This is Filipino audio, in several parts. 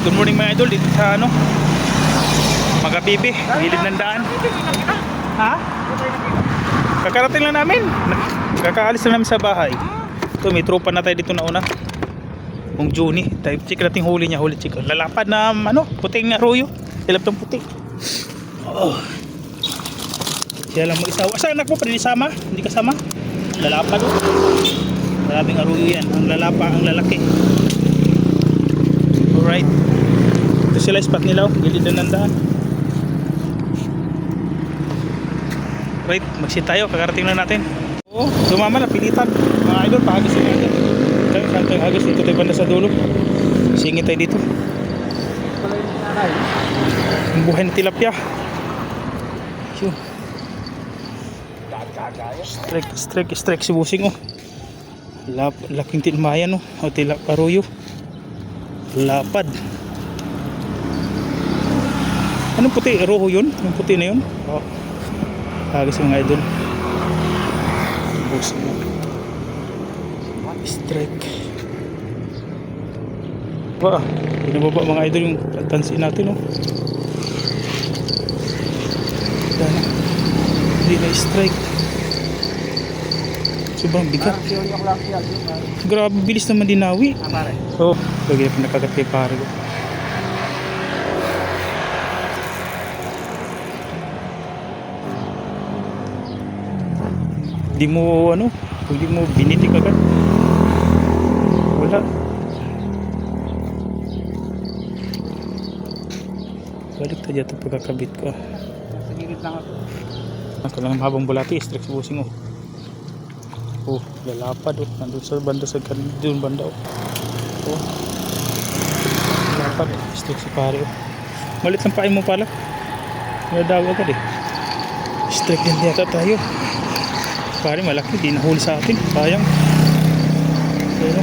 Good morning mga idol dito sa ano Magabibi, gilid ng daan. Ha? Kakarating lang namin. Kakaalis lang namin sa bahay. Ito may tropa na tayo dito na una. Kung Juni, tayo check natin huli niya, huli check. Lalapad na ano, puting arroyo. Silap ng puti. Oh. Siya lang mag-isa. Asa anak mo pa sama? Hindi kasama? Lalapad oh. Maraming arroyo yan. Ang lalapa, ang lalaki. Alright. Ito sila spot nila, gilid na ng daan. Right, magsit tayo, kakarating na natin. Oo, sumama na, pilitan. Mga idol, pahagis na natin. Tayo, saan tayo hagis? Dito tayo banda sa dulo. Singit tayo dito. Ang buhay na tilapia. Yun. Strike si busing oh. Laking tilmayan oh. O tilap aruyo. Lapad. Anong puti? Roho yun? Yung puti na yun? Oh. Hagis mga idol. Busing oh. Strike. Ba, binababa mga idol yung tansin natin oh. Dana. Hindi na strike. Sobrang bigat. Grabe bilis naman dinawi. Oh, lagi na nakagat kay pare ko. Hindi mo ano, hindi mo binitik agad. Wala. Balik tayo ito pagkakabit ko. Sa gilid lang ako. Ako lang habang bulati, strike si busing oh. Oh, lalapad oh. Nandun sa banda sa doon banda oh. Oh. Lalapad, strike si pare oh. Malit lang pain mo pala. Nadawa agad eh. Strike din yata tayo. Pare malaki, di nahuli sa atin. Sayang. Pero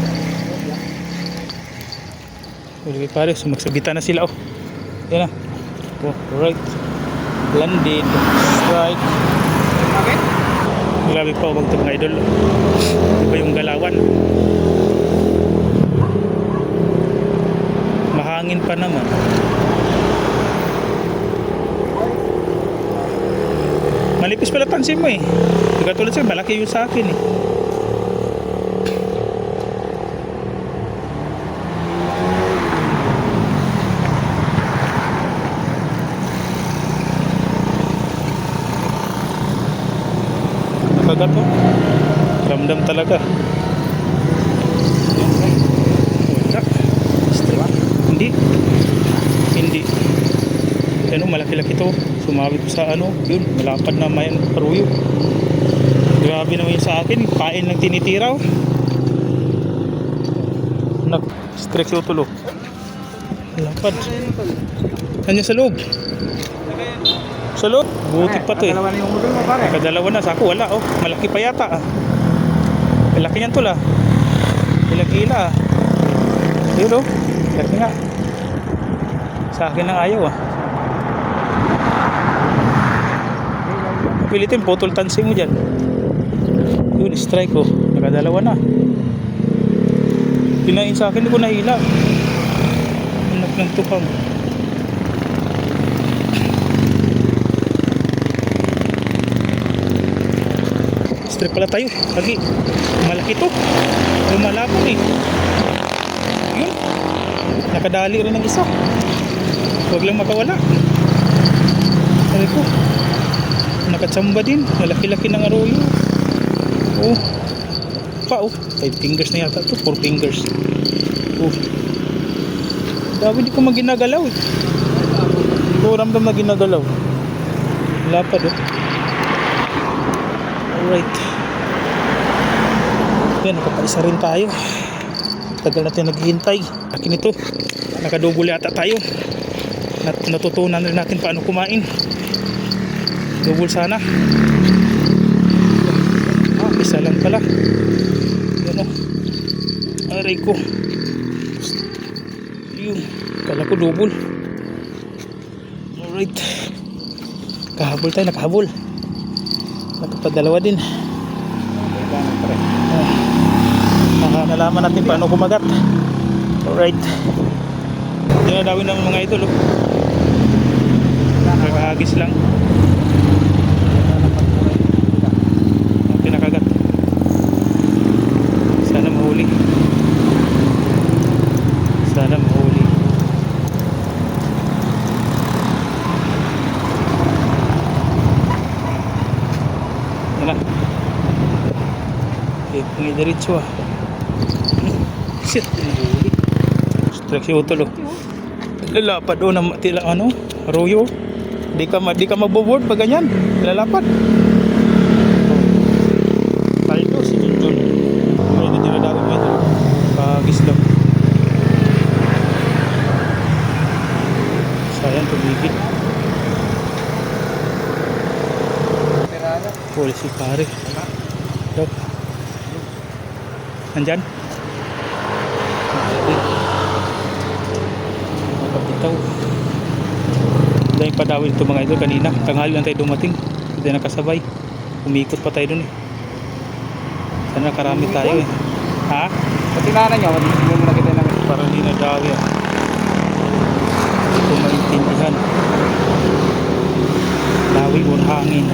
okay, pare, sumagsabitan na sila oh. Yan na. Oh, right. Landed. Strike. Bakit? Grabe pa wag ito mga idol. Iba yung galawan. Mahangin pa naman. Malipis pala tansin mo eh. Katulad siya, malaki yung sa akin eh. Nakagat mo. Ramdam talaga. Wala. Hindi. Hindi. Ano, malaki-laki to. Sumabit sa ano, yun, malapad na mayan paruyo. Grabe naman yun sa akin, pain lang tinitiraw. Strike si utulo. Lapad. Nandiyan sa loob. Sa loob. Buti pa to eh. Nakadalawa na yung udol mo pare. Nakadalawa na, sa ako wala oh. Malaki pa yata ah. Malaki yan tol ah. Kila-kila ah. Yun oh. Malaki nga. Sa akin lang ayaw ah. Pilitin, putol tansi mo dyan. Yun, strike ko. Nakadalawa na. Pinain sa akin, hindi ko nahila. Anak ng tukang. Strike pala tayo. Lagi. Malaki to. Lumalapon eh. Yun. Nakadali rin ng isa. Huwag lang makawala. Sabi ko. Nakatsamba din. Malaki-laki ng arroyo. Oh. Pa oh. 5 fingers na yata to. 4 fingers. Oh. Dabi di ko maginagalaw eh. Hindi ko ramdam na ginagalaw. Lapad oh. Alright. Yan. Nakapaisa rin tayo. Tagal natin naghihintay. Akin ito. Nakadouble yata tayo. Natutunan rin natin paano kumain. Double sana. Isa lang pala. Yan o. Aray ko. Yun. Kala ko double. Alright. Kahabol tayo. Nakahabol. Nakapadalawa din. Nalaman natin paano kumagat. Alright. Dinadawin naman mga idol, oh. Nagahagis lang. Ang pinakagat. Sana mahuli. Sana mahuli. Yan na. Okay, pangidiretso ah. Shit, mahuli. Strike si Utol, oh. Lalapad, oh, na tila ano, arroyo. Di ka magbo-board pag ganyan. Lalapad. Paldo si Junjun. Ay, na dinadawin mo ito. Pagis lang. Sayang, tumigil. Huli si pare. Ito. Nandyan? Kapitaw. Dahil padawin ito mga idol kanina. Tanghali lang tayo dumating. Hindi nakasabay. Umikot pa tayo dun eh. Sana nakarami tayo eh. Ha? Pati nana nyo, hindi mo nakita namin. Parang hindi na daw yan. Hindi ko maintindihan. Dawi or hangin.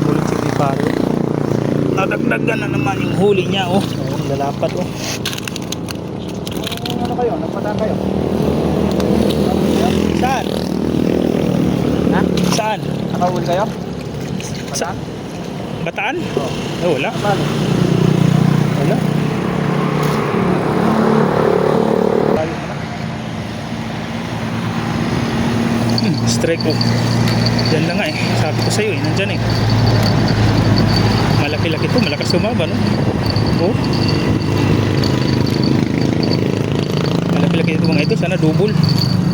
Ulit si pare. Nadagdagan na naman yung huli niya, oh. Oh, lalapat, oh. Ano kayo? Nagpadaan kayo? Saan? Ha? Saan? Nakahuli kayo? Saan? Bataan? Oo. Eh, wala. Bali. Wala. Bali mo na. Strike, oh. Diyan lang nga eh. Sabi ko sa'yo eh. Nandyan eh. Malaki-laki to. Malakas tumaba, no? Oh. Malaki-laki ito mga ito. Sana double.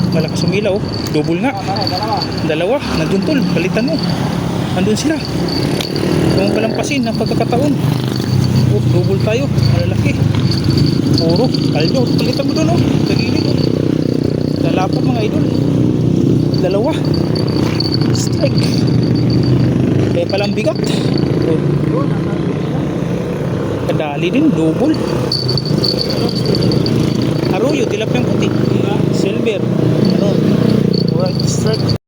Malakas umilaw, oh. Double nga. Dalawa. Nandun tol. Palitan mo. Nandun sila. Kung palampasin ng pagkakataon. Oh, double tayo. Malalaki. Puro. Paldo. Palitan mo doon, oh. Sa gilid, oh. Lalapad mga idol. Dalawa. Strike. Kaya palang bigat. Oh. Kadali din. Double. Arroyo. Tilapiyang puti. Silver. Ano? White strike.